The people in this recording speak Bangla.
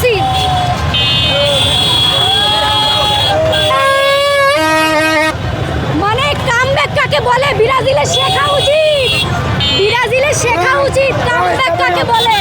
মেসি। মানে কামব্যাক কাকে বলে ব্রাজিলে শেখা উচিত, ব্রাজিলে শেখা উচিত কামব্যাক কাকে বলে।